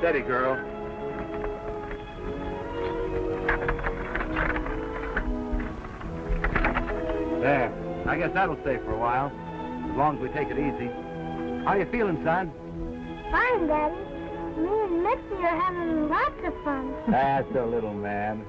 Steady, girl. There. I guess that'll stay for a while, as long as we take it easy. How you feeling, son? Fine, Daddy. Me and Mitzi are having lots of fun. That's a little man.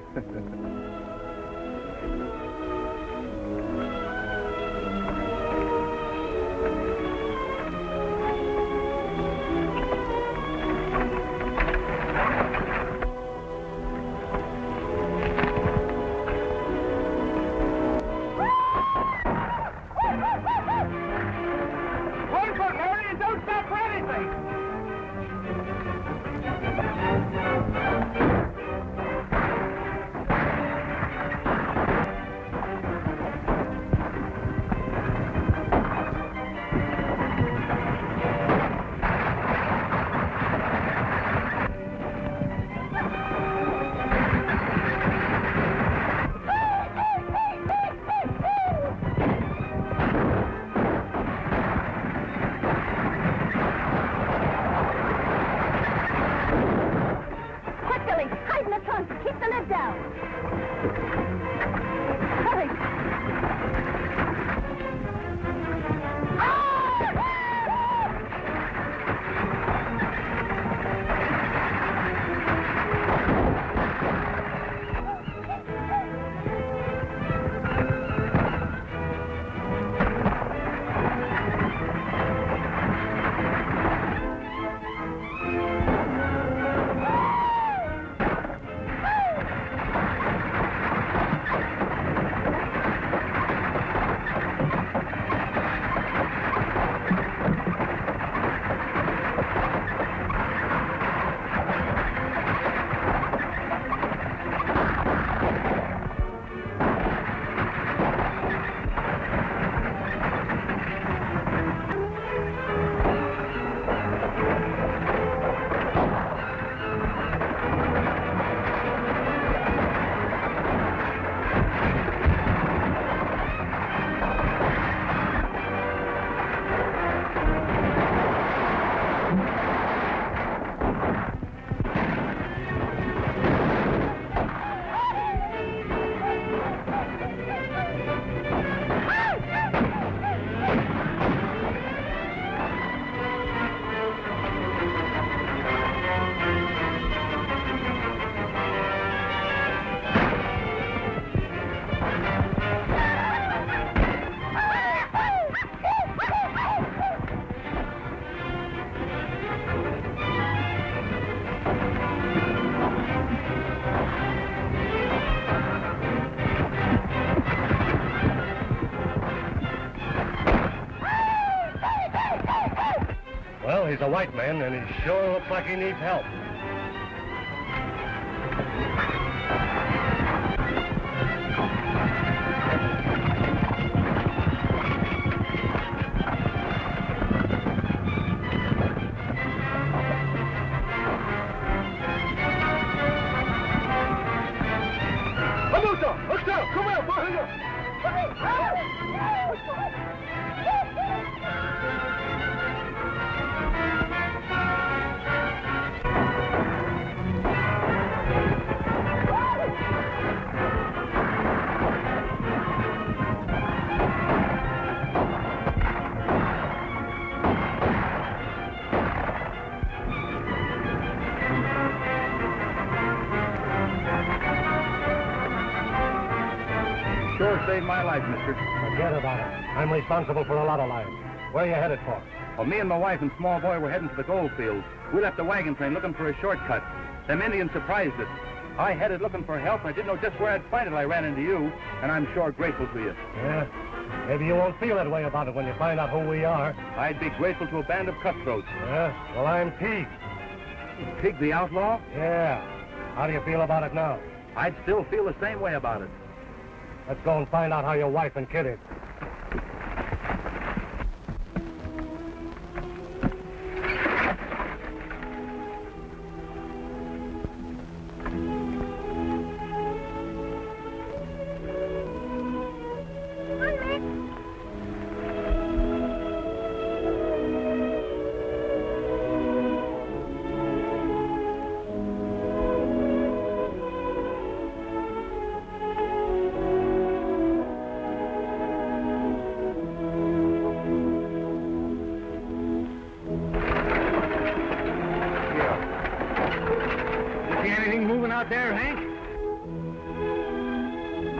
He's a white man, and he sure looks like he needs help. Saved my life, mister. Forget about it. I'm responsible for a lot of lives. Where are you headed for? Well, me and my wife and small boy were heading to the gold fields. We left the wagon train looking for a shortcut. Them Indians surprised us. I headed looking for help, and I didn't know just where I'd find it. I ran into you, and I'm sure grateful to you. Yeah? Maybe you won't feel that way about it when you find out who we are. I'd be grateful to a band of cutthroats. Yeah? Well, I'm Teague. Teague the outlaw? Yeah. How do you feel about it now? I'd still feel the same way about it. Let's go and find out how your wife and kid is.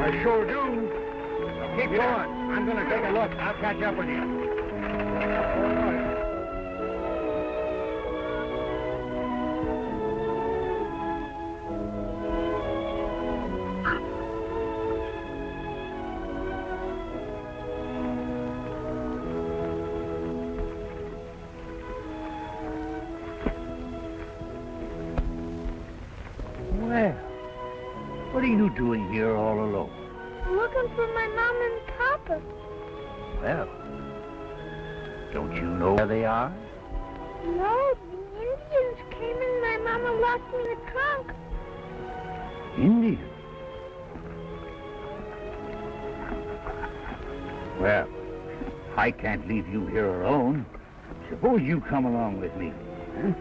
I sure do. Keep going. I'm going to take a look. I'll catch up with you. All right. Well, what are you doing here all alone? Looking for my mom and papa. Well, don't you know where they are? No, the Indians came and my mama locked me in the trunk. Indians? Well, I can't leave you here alone. Suppose you come along with me. Huh?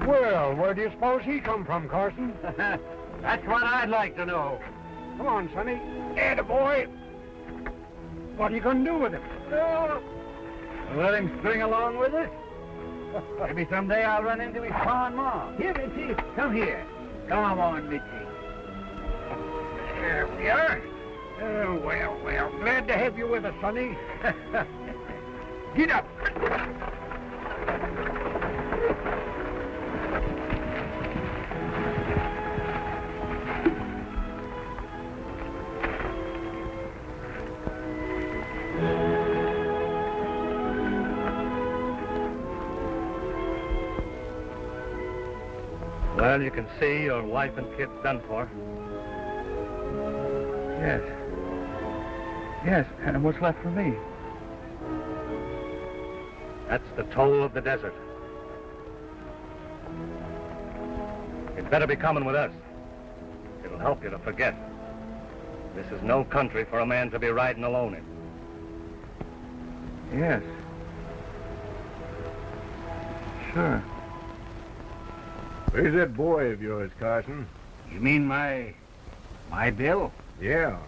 Well, where do you suppose he come from, Carson? That's what I'd like to know. Come on, Sonny. Attaboy. What are you going to do with him? Let him string along with us. Maybe someday I'll run into his pa and ma. Here, Mitzi. Come here. Come on, Mitzi. There we are. Well, glad to have you with us, Sonny. Get up. Well, you can see your wife and kids done for. Yes. Yes, and what's left for me? That's the toll of the desert. You'd better be coming with us. It'll help you to forget. This is no country for a man to be riding alone in. Yes. Sure. Where's that boy of yours, Carson? You mean my Bill? Yeah.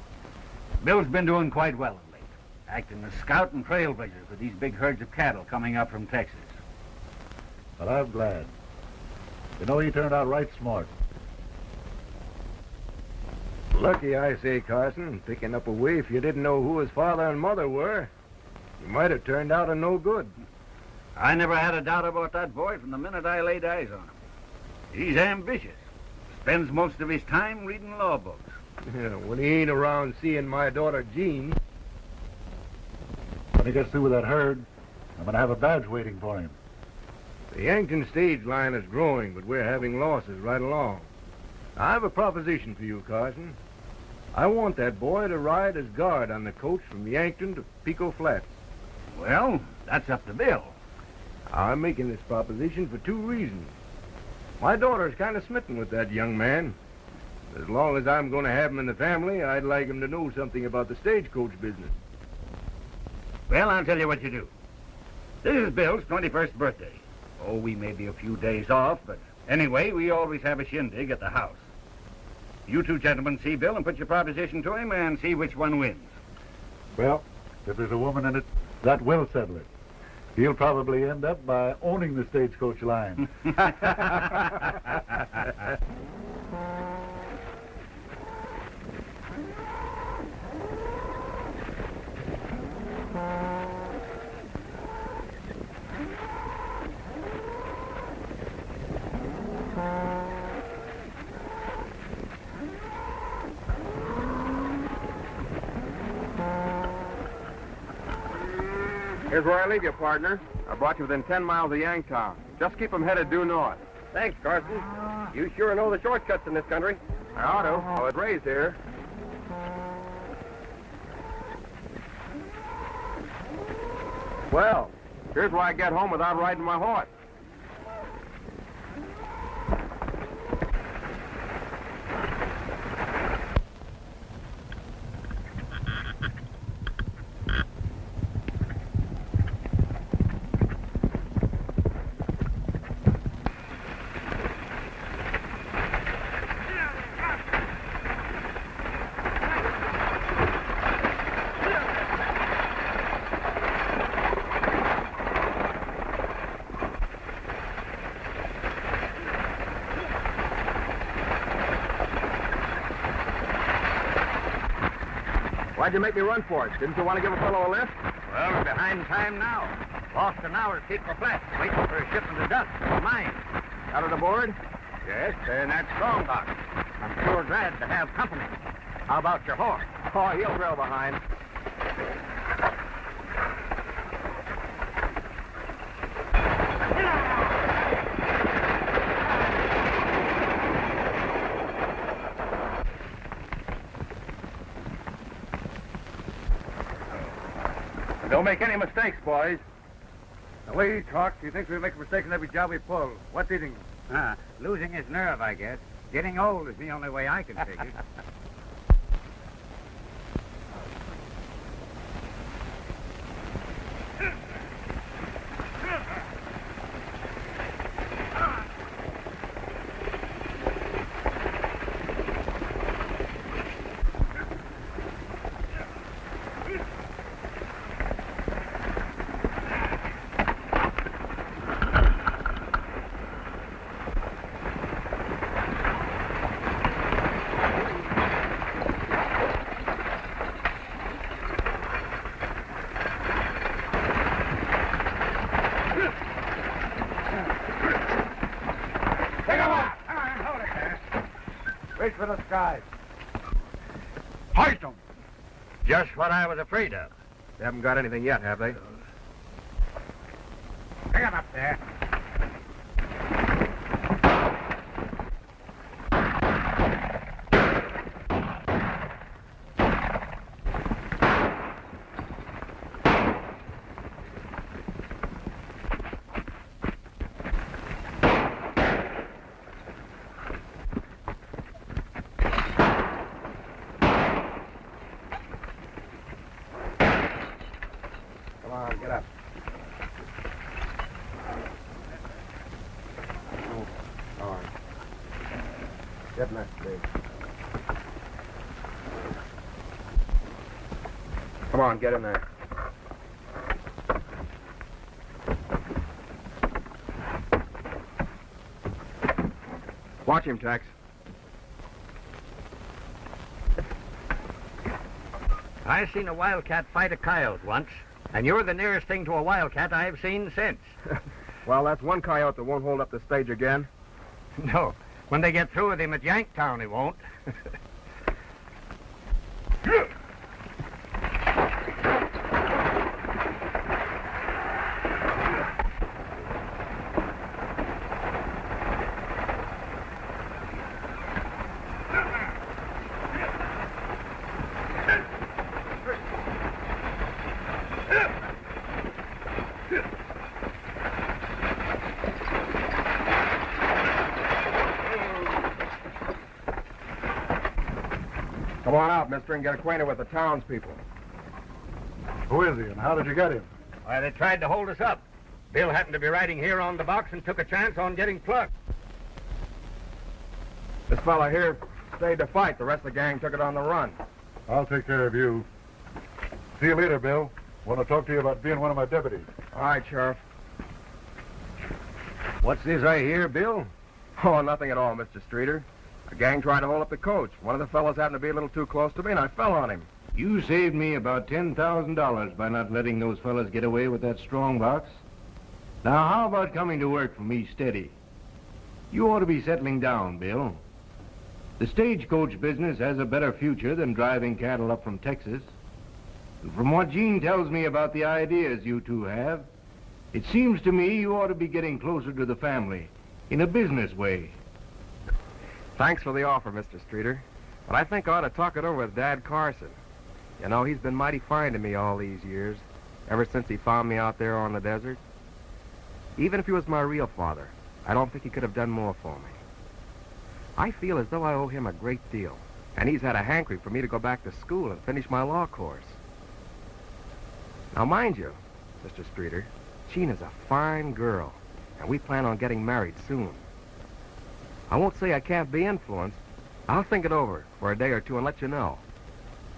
Bill's been doing quite well of late, acting as scout and trailblazer for these big herds of cattle coming up from Texas. But I'm glad. You know, he turned out right smart. Lucky, I say, Carson, picking up a waif you didn't know who his father and mother were. You might have turned out a no good. I never had a doubt about that boy from the minute I laid eyes on him. He's ambitious. Spends most of his time reading law books. Yeah, when he ain't around seeing my daughter Jean. When he gets through with that herd, I'm going to have a badge waiting for him. The Yankton stage line is growing, but we're having losses right along. I have a proposition for you, Carson. I want that boy to ride as guard on the coach from Yankton to Pico Flats. Well, that's up to Bill. I'm making this proposition for two reasons. My daughter's kind of smitten with that young man. As long as I'm going to have him in the family, I'd like him to know something about the stagecoach business. Well, I'll tell you what you do. This is Bill's 21st birthday. Oh, we may be a few days off, but anyway, we always have a shindig at the house. You two gentlemen see Bill and put your proposition to him and see which one wins. Well, if there's a woman in it, that will settle it. He'll probably end up by owning the stagecoach line. Here's where I leave you, partner. I brought you within 10 miles of Yanktown. Just keep them headed due north. Thanks, Carson. You sure know the shortcuts in this country. I ought to. I was raised here. Well, here's where I get home without riding my horse. Why'd you make me run for it? Didn't you want to give a fellow a lift? Well, we're behind time now. Lost an hour to keep for flat, waiting for a shipment of dust from the mine. Out of the board? Yes, they're in that strong box. I'm sure glad to have company. How about your horse? Oh, he'll trail behind. Don't make any mistakes, boys. The way he talks, he thinks we make mistakes in every job we pull. What's eating him? Losing his nerve, I guess. Getting old is the only way I can figure. Reach for the skies. Hoist them! Just what I was afraid of. They haven't got anything yet, have they? Bring him up there. Come on, get up. All right. Get in that stage. Come on, get in there. Watch him, Tex. I seen a wildcat fight a coyote once, and you're the nearest thing to a wildcat I've seen since. Well, that's one coyote that won't hold up the stage again. No, when they get through with him at Yanktown, he won't. Come on out, mister, and get acquainted with the townspeople. Who is he, and how did you get him? Why, they tried to hold us up. Bill happened to be riding here on the box and took a chance on getting plugged. This fella here stayed to fight. The rest of the gang took it on the run. I'll take care of you. See you later, Bill. Want to talk to you about being one of my deputies. All right, Sheriff. What's this I hear, Bill? Oh, nothing at all, Mr. Streeter. The gang tried to hold up the coach. One of the fellows happened to be a little too close to me, and I fell on him. You saved me about $10,000 by not letting those fellas get away with that strong box. Now, how about coming to work for me steady? You ought to be settling down, Bill. The stagecoach business has a better future than driving cattle up from Texas. And from what Jean tells me about the ideas you two have, it seems to me you ought to be getting closer to the family in a business way. Thanks for the offer, Mr. Streeter. But I think I ought to talk it over with Dad Carson. You know, he's been mighty fine to me all these years, ever since he found me out there on the desert. Even if he was my real father, I don't think he could have done more for me. I feel as though I owe him a great deal, and he's had a hankering for me to go back to school and finish my law course. Now, mind you, Mr. Streeter, Jean is a fine girl, and we plan on getting married soon. I won't say I can't be influenced. I'll think it over for a day or two and let you know.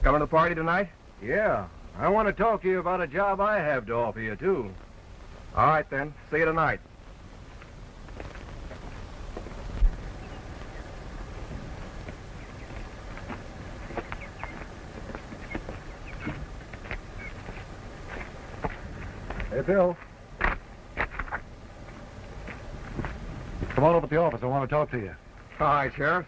Coming to the party tonight? Yeah, I want to talk to you about a job I have to offer you, too. All right, then. See you tonight. Hey, Bill. Come on over to the office. I want to talk to you. All right, Sheriff.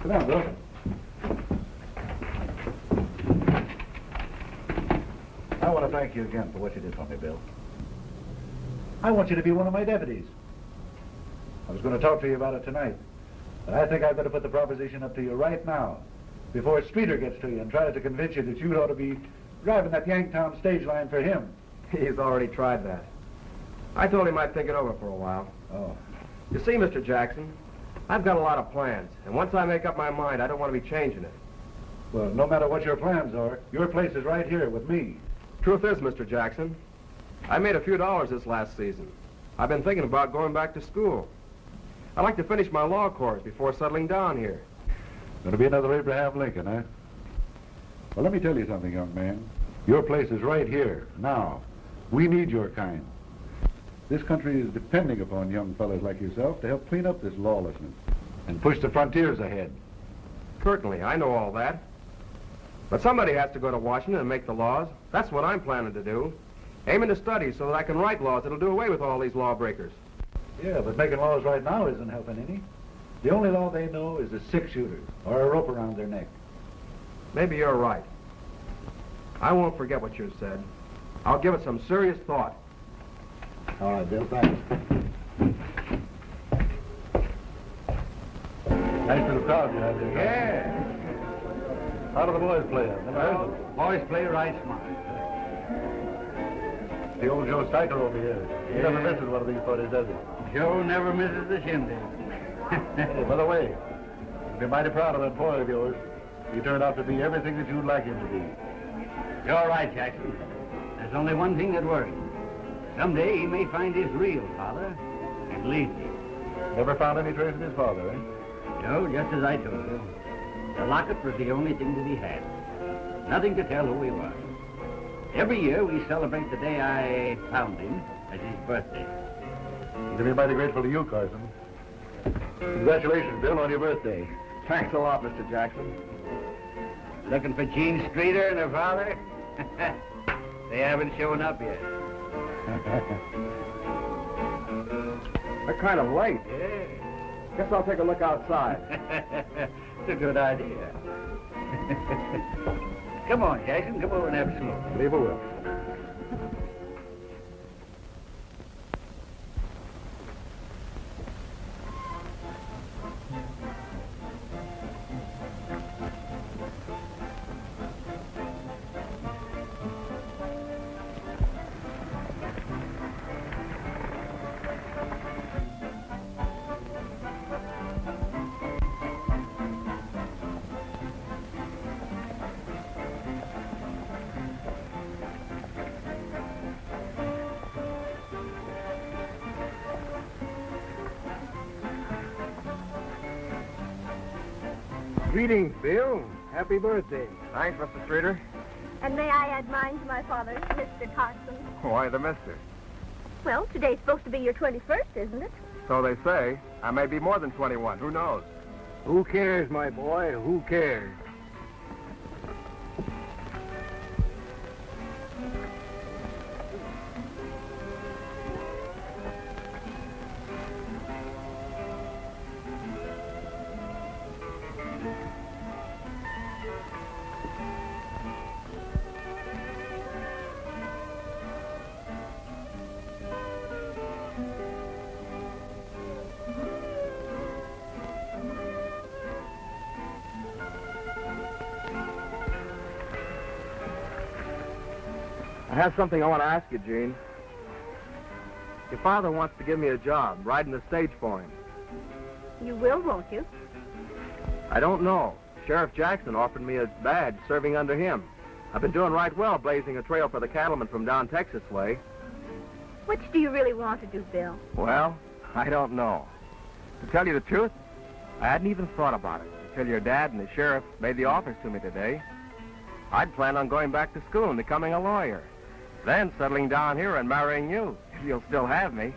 Sit down, Bill. I want to thank you again for what you did for me, Bill. I want you to be one of my deputies. I was going to talk to you about it tonight, but I think I'd better put the proposition up to you right now, before Streeter gets to you and tries to convince you that you ought to be driving that Yanktown stage line for him. He's already tried that. I told him I'd think it over for a while. Oh. You see, Mr. Jackson, I've got a lot of plans, and once I make up my mind, I don't want to be changing it. Well, no matter what your plans are, your place is right here with me. Truth is, Mr. Jackson, I made a few dollars this last season. I've been thinking about going back to school. I'd like to finish my law course before settling down here. Going to be another Abraham Lincoln, huh? Well, let me tell you something, young man. Your place is right here, now. We need your kind. This country is depending upon young fellas like yourself to help clean up this lawlessness and push the frontiers ahead. Certainly, I know all that. But somebody has to go to Washington and make the laws. That's what I'm planning to do. Aiming to study so that I can write laws that'll do away with all these lawbreakers. Yeah, but making laws right now isn't helping any. The only law they know is a six-shooter or a rope around their neck. Maybe you're right. I won't forget what you said. I'll give it some serious thought. All right, Bill, thanks. Nice little crowd you have there. Yeah. How do the boys play? I've never heard of them. Boys play right smart. The old Joe Steicher over here. He never misses one of these parties, does he? Joe never misses the shindig. Hey, by the way, you'll be mighty proud of that boy of yours. He turned out to be everything that you'd like him to be. You're right, Jackson. There's only one thing that worries. Someday he may find his real father and leave me. Never found any trace of his father, eh? No, just as I told you. The locket was the only thing that he had. Nothing to tell who he was. Every year we celebrate the day I found him as his birthday. He's to be mighty grateful to you, Carson. Congratulations, Bill, on your birthday. Thanks a lot, Mr. Jackson. Looking for Jean Streeter and her father? They haven't shown up yet. They're kind of late. Yeah. Guess I'll take a look outside. It's a good idea. Come on, Jackson. Come over and have a smoke. Leave a will. Greetings, Bill. Happy birthday. Thanks, Mr. Streeter. And may I add mine to my father's, Mr. Carson? Why the mister? Well, today's supposed to be your 21st, isn't it? So they say. I may be more than 21. Who knows? Who cares, my boy? Who cares? have something I want to ask you, Gene. Your father wants to give me a job, riding the stage for him. You will, won't you? I don't know. Sheriff Jackson offered me a badge serving under him. I've been doing right well blazing a trail for the cattlemen from down Texas way. Which do you really want to do, Bill? Well, I don't know. To tell you the truth, I hadn't even thought about it until your dad and the sheriff made the offers to me today. I'd planned on going back to school and becoming a lawyer. Then settling down here and marrying you, if you'll still have me.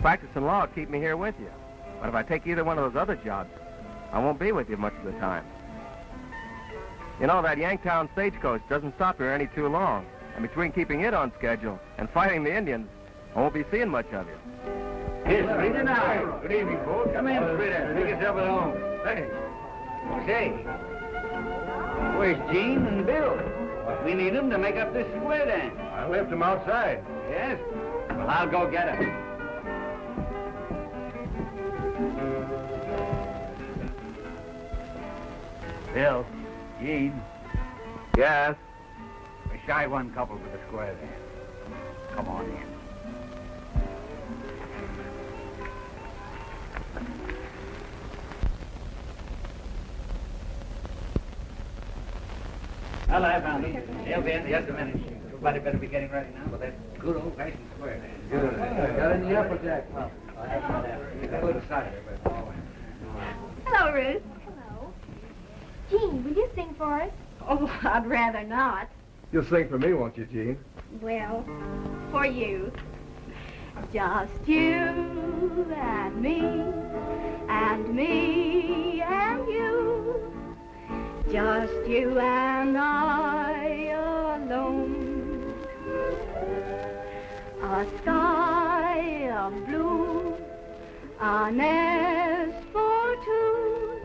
Practicing law will keep me here with you. But if I take either one of those other jobs, I won't be with you much of the time. You know, that Yanktown stagecoach doesn't stop here any too long. And between keeping it on schedule and fighting the Indians, I won't be seeing much of you. Here's Streeter now. Good evening, folks. Come in, Streeter. Make yourself at home. Hey. Say, where's Gene and Bill? We need them to make up this square dance. I left them outside. Yes? Well, I'll go get them. Bill, Gene, Yes? a shy one couple for the square dance. Come on in. Well, I found them. They'll be in just a minute. Everybody better be getting ready now for that good old-fashioned square dance. Good. Got any applejack? I have some there. You got a little cider, but... Hello, Ruth. Hello. Gene, will you sing for us? Oh, I'd rather not. You'll sing for me, won't you, Gene? Well, for you. Just you and me and me and you. Just you and I alone. A sky of blue, a nest for two,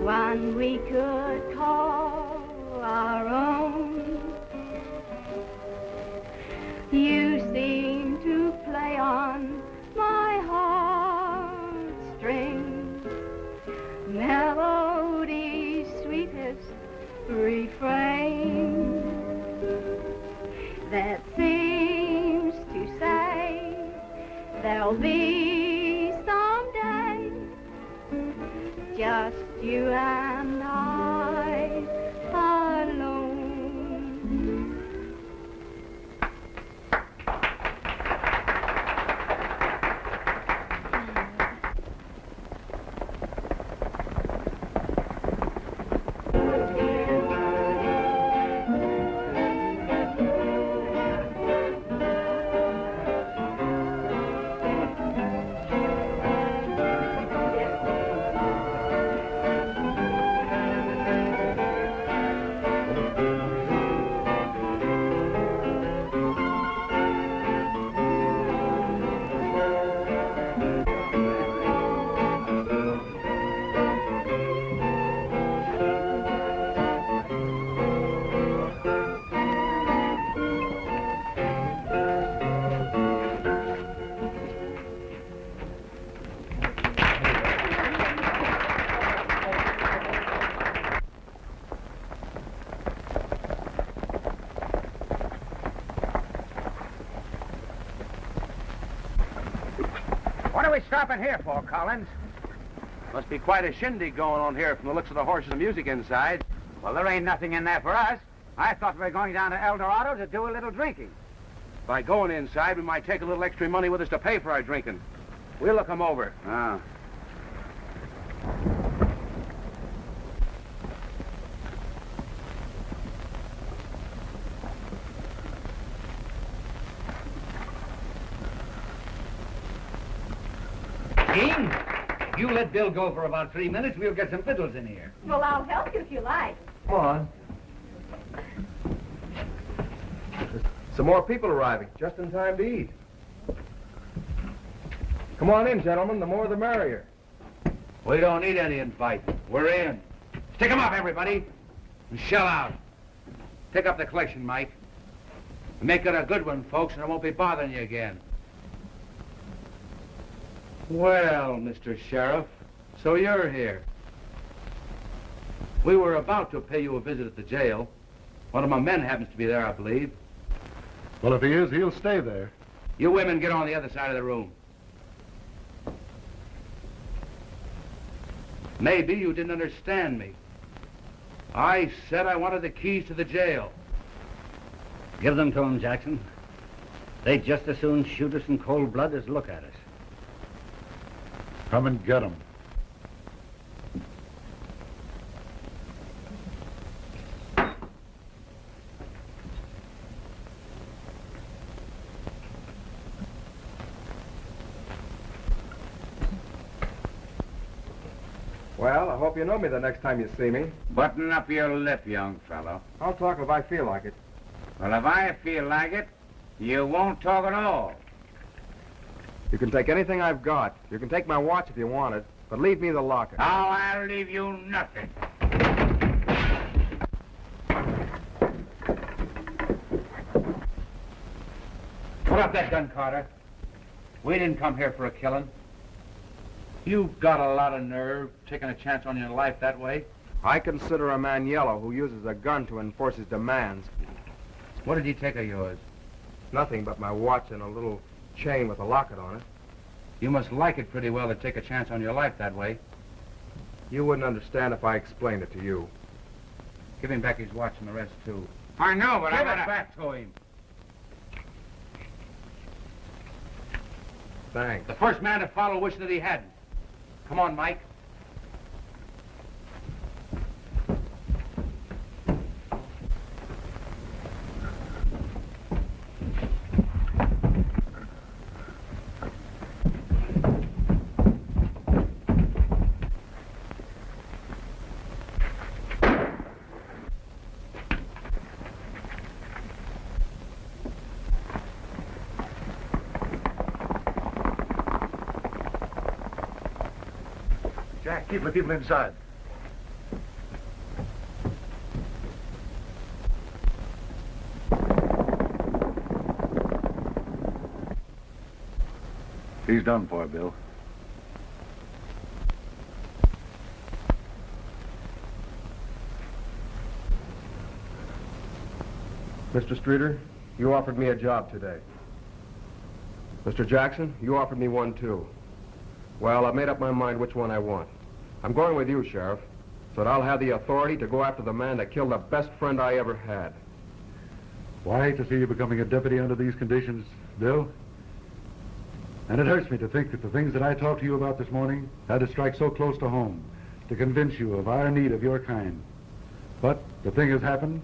one we could call our own. You seem to play on my heartstrings, melody's sweetest refrain that seems to say there'll be someday just you and I alone. What are we stopping here for, Collins? Must be quite a shindig going on here from the looks of the horses and music inside. Well, there ain't nothing in there for us. I thought we were going down to El Dorado to do a little drinking. By going inside, we might take a little extra money with us to pay for our drinking. We'll look 'em over. Ah. Gene, you let Bill go for about 3 minutes. We'll get some fiddles in here. Well, I'll help you if you like. Come on. Some more people arriving, just in time to eat. Come on in, gentlemen. The more the merrier. We don't need any invite. We're in. Stick 'em up, everybody, and shell out. Pick up the collection, Mike. Make it a good one, folks, and I won't be bothering you again. Well, Mr. Sheriff, so you're here. We were about to pay you a visit at the jail, One of my men happens to be there, I believe. Well, if he is, he'll stay there. You women get on the other side of the room. Maybe you didn't understand me. I said I wanted the keys to the jail. Give them to him, Jackson. They'd just as soon shoot us in cold blood as look at us. Come and get him. Well, I hope you know me the next time you see me. Button up your lip, young fellow. I'll talk if I feel like it. Well, if I feel like it, you won't talk at all. You can take anything I've got. You can take my watch if you want it, but leave me the locker. Oh, I'll leave you nothing. Put up that gun, Carter. We didn't come here for a killing. You've got a lot of nerve, taking a chance on your life that way. I consider a man yellow who uses a gun to enforce his demands. What did he take of yours? Nothing but my watch and a little chain with a locket on it. You must like it pretty well to take a chance on your life that way. You wouldn't understand if I explained it to you. Give him back his watch and the rest, too. I know, but Give I it gotta... back to him. Thanks. The first man to follow wished that he hadn't. Come on, Mike. Jack, keep the people inside. He's done for, Bill. Mr. Streeter, you offered me a job today. Mr. Jackson, you offered me one, too. Well, I've made up my mind which one I want. I'm going with you, Sheriff, so that I'll have the authority to go after the man that killed the best friend I ever had. Well, I hate to see you becoming a deputy under these conditions, Bill. And it hurts me to think that the things that I talked to you about this morning had to strike so close to home to convince you of our need of your kind. But the thing has happened,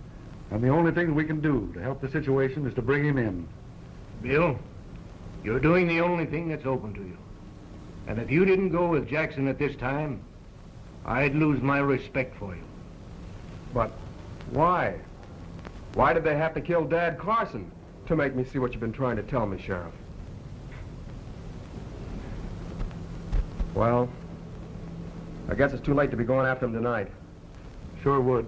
and the only thing we can do to help the situation is to bring him in. Bill, you're doing the only thing that's open to you. And if you didn't go with Jackson at this time, I'd lose my respect for you. But why? Why did they have to kill Dad Carson to make me see what you've been trying to tell me, Sheriff? Well, I guess it's too late to be going after him tonight. Sure would.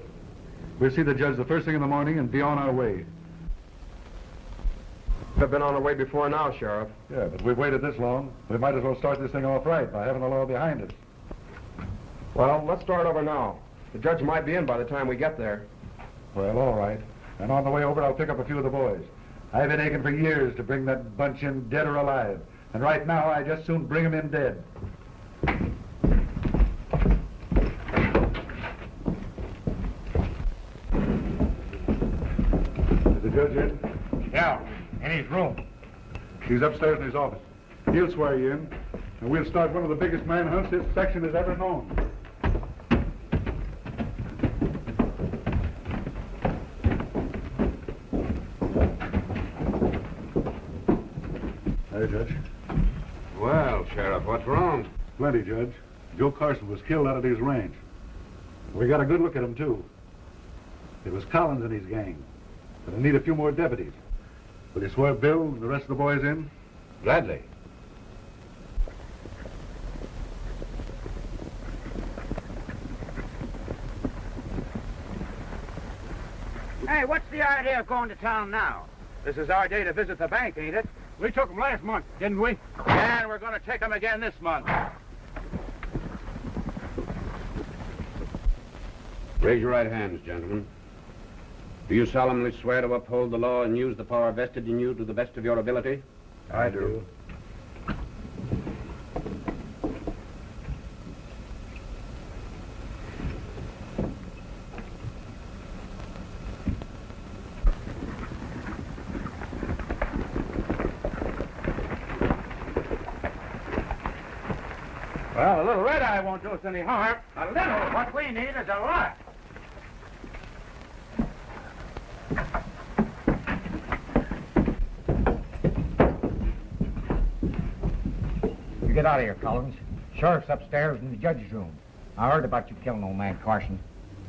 We'll see the judge the first thing in the morning and be on our way. We've been on our way before now, Sheriff. Yeah, but we've waited this long. We might as well start this thing off right by having the law behind us. Well, let's start over now. The judge might be in by the time we get there. Well, all right. And on the way over, I'll pick up a few of the boys. I've been aching for years to bring that bunch in dead or alive. And right now, I just soon bring them in dead. Is the judge in? Yeah, in his room. He's upstairs in his office. He'll swear you in, and we'll start one of the biggest manhunts this section has ever known. Hey, Judge. Well, Sheriff, what's wrong? Plenty, Judge. Joe Carson was killed out at his ranch. We got a good look at him, too. It was Collins and his gang. But I need a few more deputies. Will you swear Bill and the rest of the boys in? Gladly. Hey, what's the idea of going to town now? This is our day to visit the bank, ain't it? We took him last month, didn't we? And we're going to take him again this month. Raise your right hands, gentlemen. Do you solemnly swear to uphold the law and use the power vested in you to the best of your ability? I do. Well, a little red-eye won't do us any harm. A little. What we need is a lot. You get out of here, Collins. Sheriff's upstairs in the judge's room. I heard about you killing old man Carson.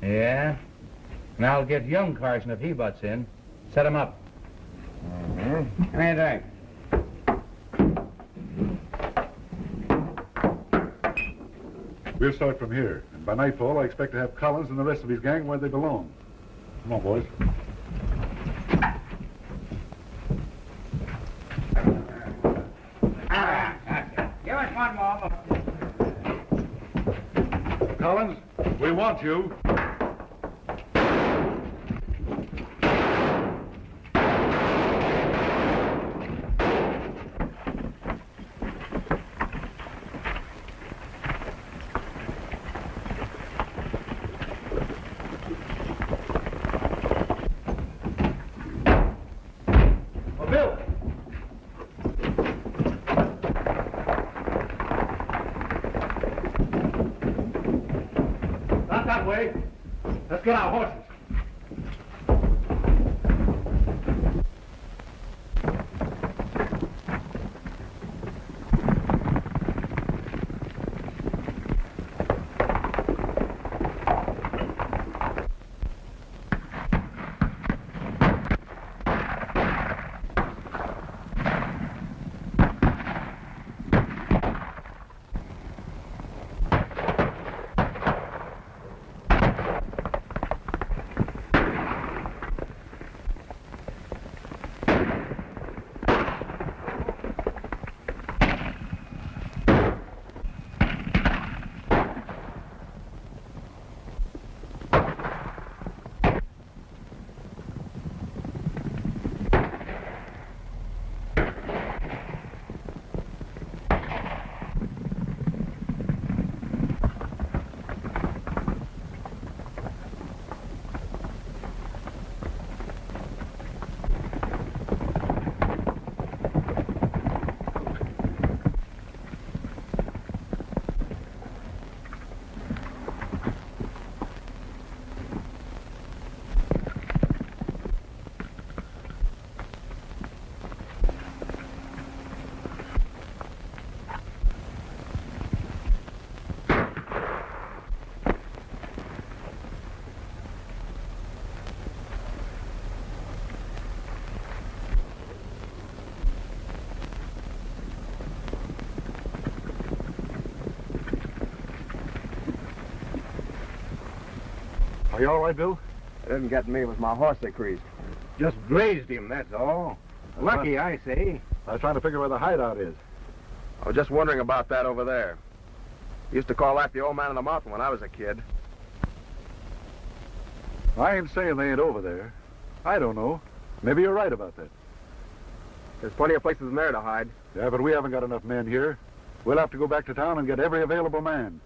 Yeah? And I'll get young Carson if he butts in. Set him up. Mm-hmm. Give me a drink. We'll start from here. And by nightfall, I expect to have Collins and the rest of his gang where they belong. Come on, boys. Give us one more. Collins, we want you. Let's get our horses. Are you all right, Bill? It didn't get me. It was my horse they creased. Just grazed him, that's all. Lucky, I say. I was trying to figure where the hideout is. I was just wondering about that over there. Used to call that the old man of the mountain when I was a kid. I ain't saying they ain't over there. I don't know. Maybe you're right about that. There's plenty of places in there to hide. Yeah, but we haven't got enough men here. We'll have to go back to town and get every available man.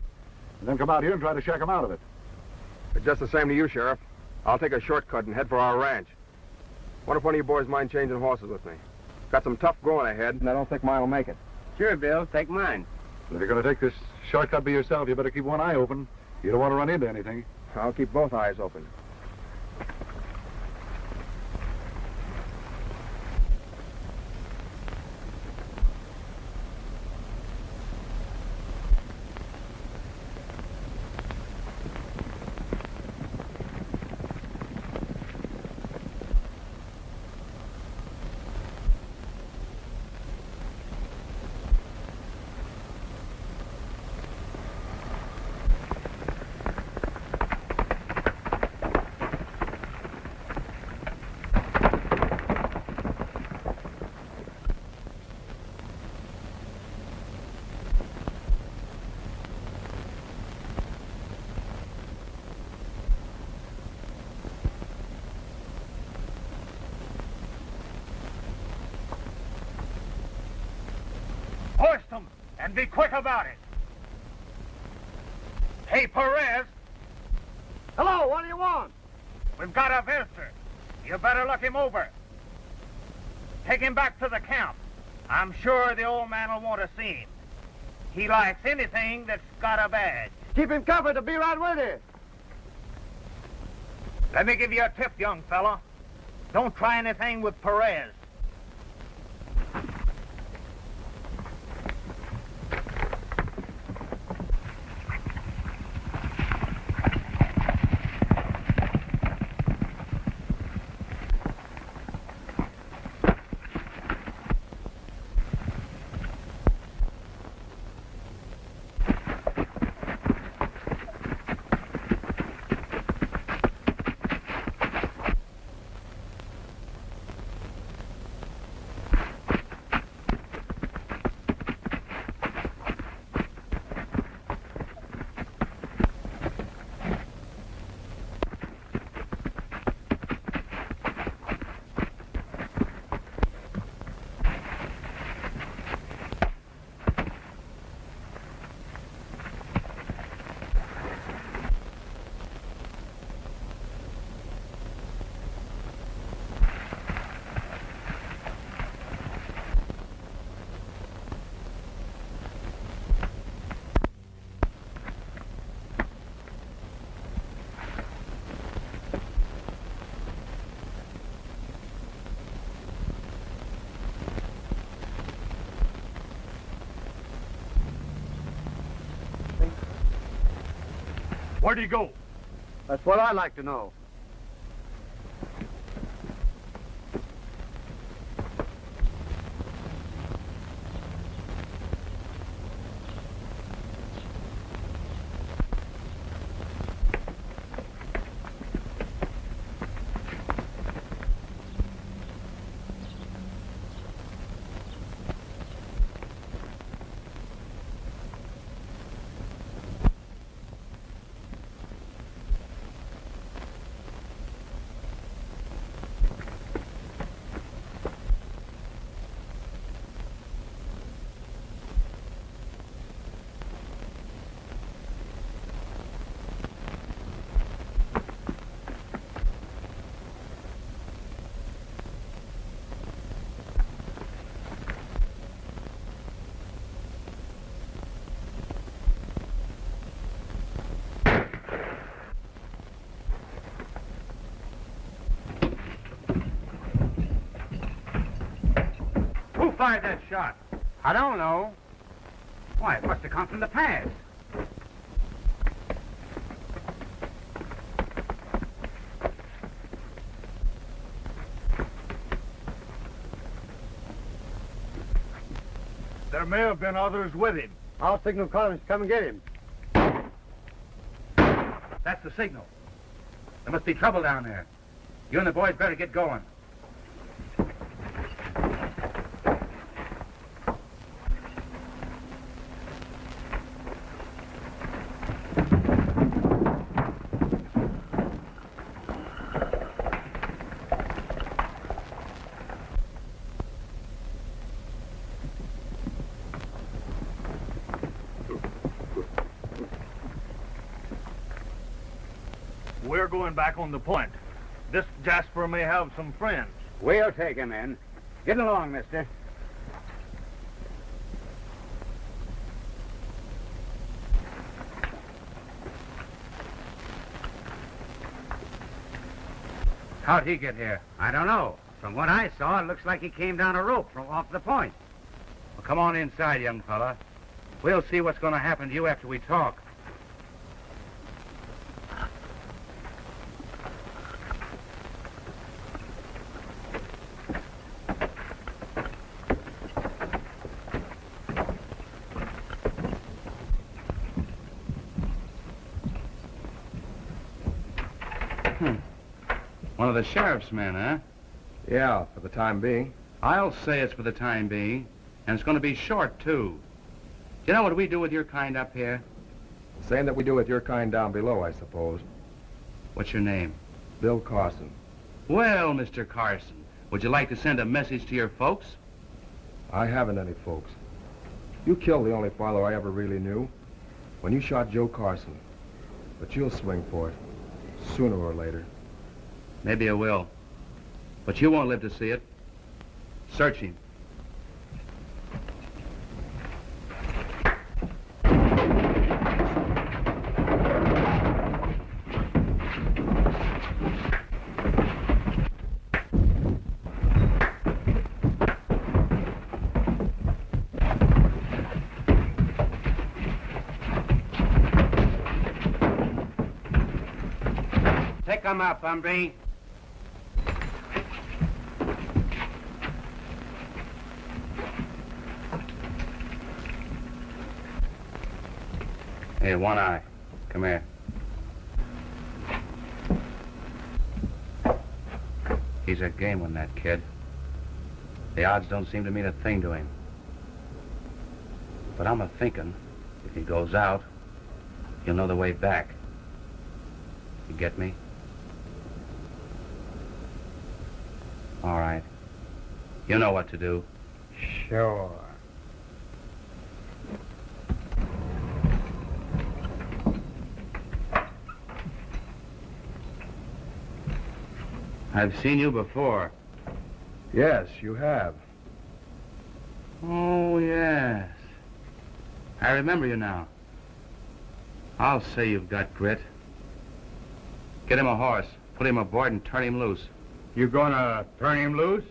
And then come out here and try to shack them out of it. It's just the same to you, Sheriff. I'll take a shortcut and head for our ranch. Wonder if one of you boys mind changing horses with me. Got some tough going ahead, and I don't think mine will make it. Sure, Bill. Take mine. If you're going to take this shortcut by yourself, you better keep one eye open. You don't want to run into anything. I'll keep both eyes open. And be quick about it. Hey, Perez. Hello, what do you want? We've got a visitor. You better look him over. Take him back to the camp. I'm sure the old man will want to see him. He likes anything that's got a badge. Keep him covered. I'll be right with you. Let me give you a tip, young fella. Don't try anything with Perez. Where'd he go? That's what I'd like to know. Who fired that shot? I don't know. Why, it must have come from the pass. There may have been others with him. I'll signal Collins to come and get him. That's the signal. There must be trouble down there. You and the boys better get going. We're going back on the point. This Jasper may have some friends. We'll take him in. Get along, mister. How'd he get here? I don't know. From what I saw, it looks like he came down a rope from off the point. Well, come on inside, young fella. We'll see what's going to happen to you after we talk. One of the sheriff's men, huh? Yeah, for the time being. I'll say it's for the time being, and it's going to be short, too. Do you know what we do with your kind up here? Same that we do with your kind down below, I suppose. What's your name? Bill Carson. Well, Mr. Carson, would you like to send a message to your folks? I haven't any folks. You killed the only father I ever really knew when you shot Joe Carson. But you'll swing for it, sooner or later. Maybe I will. But you won't live to see it. Search him. Pick him up, hombre. Hey, One Eye. Come here. He's a game one, that kid. The odds don't seem to mean a thing to him. But I'm a-thinking, if he goes out, he'll know the way back. You get me? All right. You know what to do. Sure. I've seen you before. Yes, you have. Oh, yes. I remember you now. I'll say you've got grit. Get him a horse, put him aboard, and turn him loose. You gonna turn him loose?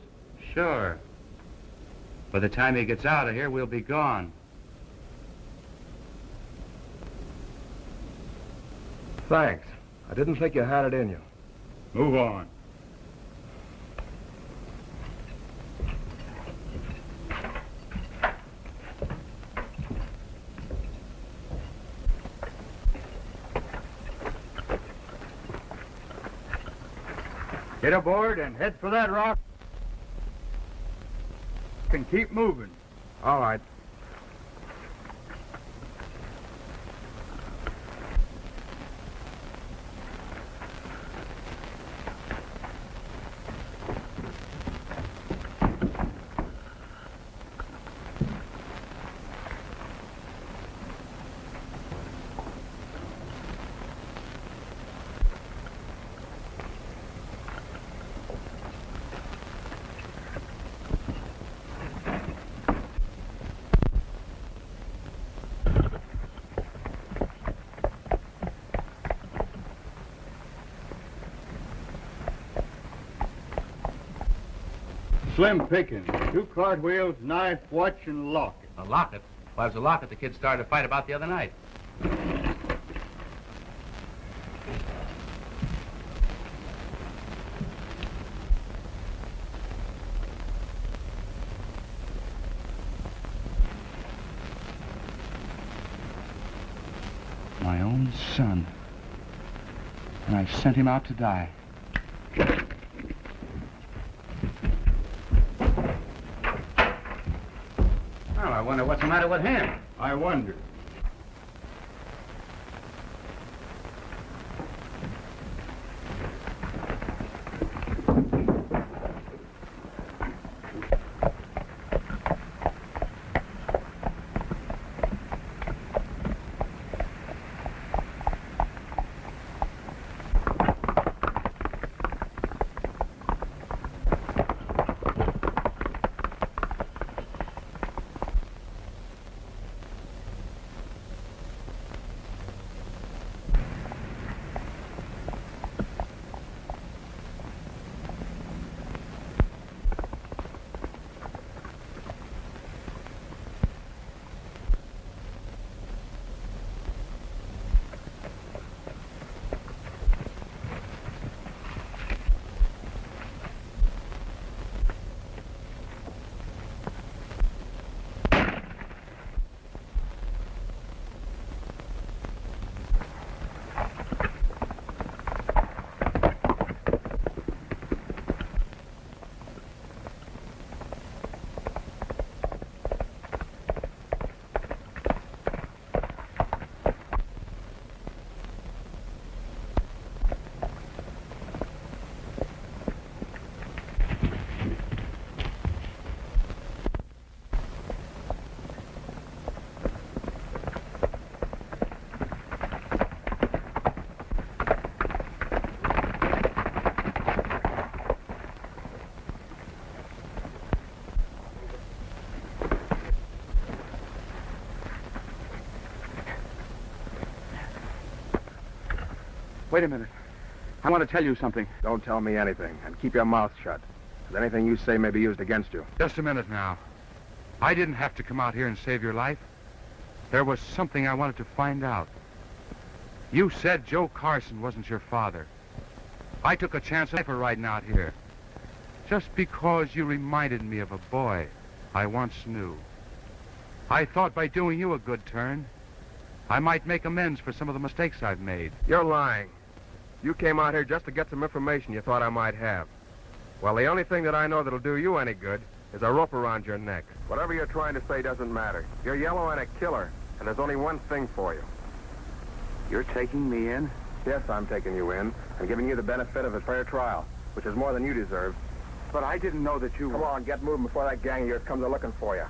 Sure. By the time he gets out of here, we'll be gone. Thanks. I didn't think you had it in you. Move on. Get aboard and head for that rock. And keep moving. All right. Slim pickings. 2 cartwheels, knife, watch, and locket. A locket? Well, it was a locket the kid started to fight about the other night. My own son. And I sent him out to die. Well, I wonder what's the matter with him. I wonder. Wait a minute. I want to tell you something. Don't tell me anything, and keep your mouth shut. Because anything you say may be used against you. Just a minute now. I didn't have to come out here and save your life. There was something I wanted to find out. You said Joe Carson wasn't your father. I took a chance on riding out here. Just because you reminded me of a boy I once knew. I thought by doing you a good turn, I might make amends for some of the mistakes I've made. You're lying. You came out here just to get some information you thought I might have. Well, the only thing that I know that'll do you any good is a rope around your neck. Whatever you're trying to say doesn't matter. You're yellow and a killer, and there's only one thing for you. You're taking me in? Yes, I'm taking you in and giving you the benefit of a fair trial, which is more than you deserve. But I didn't know that you... Come on, get moving before that gang of yours comes a-looking for you.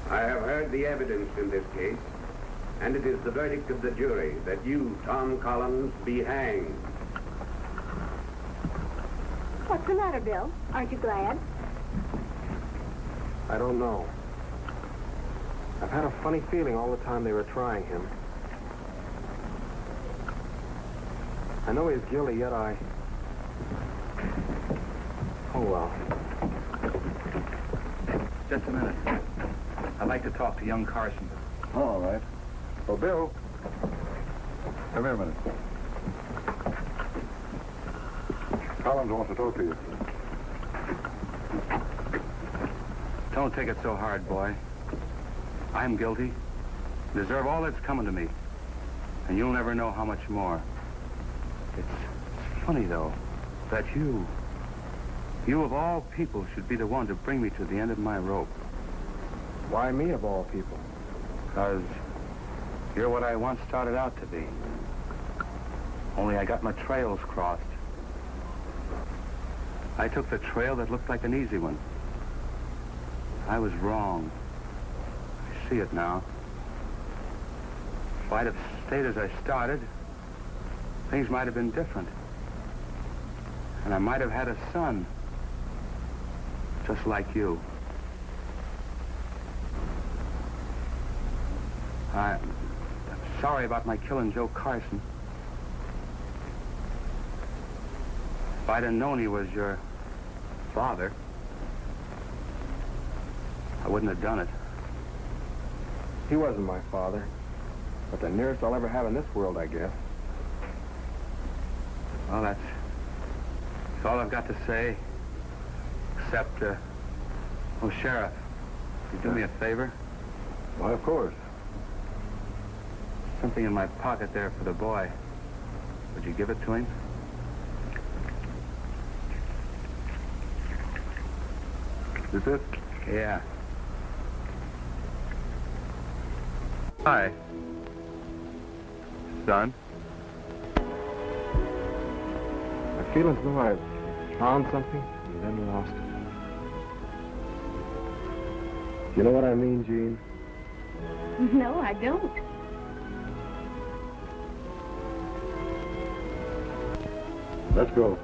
I have heard the evidence in this case, and it is the verdict of the jury that you, Tom Collins, be hanged. What's the matter, Bill? Aren't you glad? I don't know. I've had a funny feeling all the time they were trying him. I know he's guilty, yet I... Oh, well. Just a minute. I'd like to talk to young Carson. Oh, all right. Well, Bill, Come here a minute. Collins wants to talk to you. Don't take it so hard, boy. I'm guilty. Deserve all that's coming to me. And you'll never know how much more. It's funny, though, that you of all people should be the one to bring me to the end of my rope. why me of all people? Because you're what I once started out to be. Only I got my trails crossed. I took the trail that looked like an easy one. I was wrong. I see it now. If I'd have stayed as I started, things might have been different. And I might have had a son, just like you. I'm sorry about my killing Joe Carson. If I'd have known he was your father, I wouldn't have done it. He wasn't my father, but the nearest I'll ever have in this world, I guess. Well, that's all I've got to say, except, oh, Sheriff, you do me a favor? Why, of course. Something in my pocket there for the boy. Would you give it to him? Is it? Yeah. Hi. Son? I feel as though I've found something and then lost it. You know what I mean, Gene? No, I don't. Let's go.